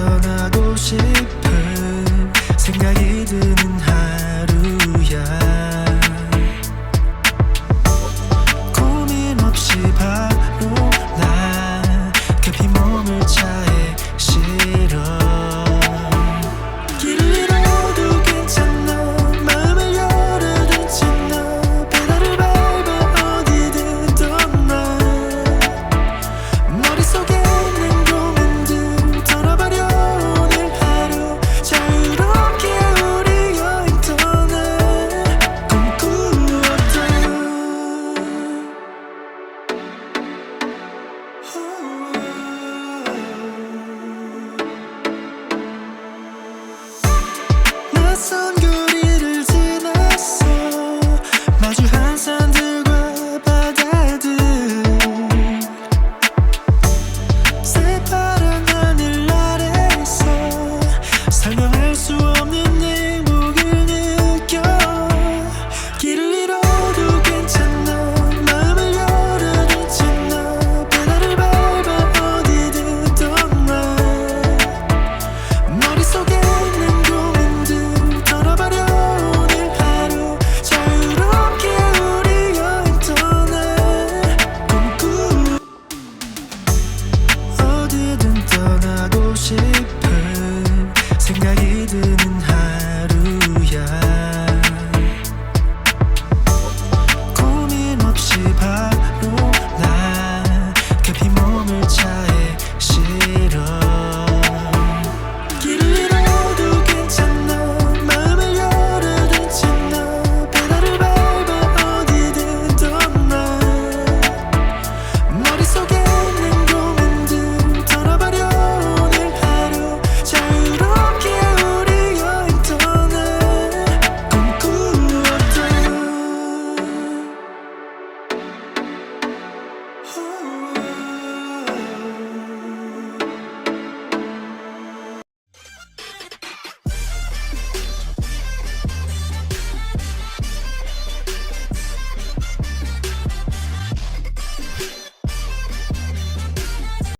떠나고 싶은 생각이 드는 하루야. 고민 없이 바로 나 급히 몸을 차에 실어. 길 잃어도 괜찮아, 마음을 열어둔 채 너 페달을 밟아 어디든 떠나. 머릿속에 있는 고민들 털어버려. 오늘 하루 자유롭게 우리 여행 떠나. 꿈꾸었던 낯선 거리를 지났어. 마주한 산들과 바다들, 새파란 하늘 아래서 설명할 수 없는 행복을 느껴. 길을 잃어도 괜찮아, 마음을 열어둔 채 너 페달을 밟아 어디든 떠나. 머릿속에 있는 고민들 털어버려. 오늘 하루 자유롭게 우리 여행 떠나. 어디든 떠나고 싶은 생각이 드는 하루야. 고민 없이 바로 나 급히 몸을 차에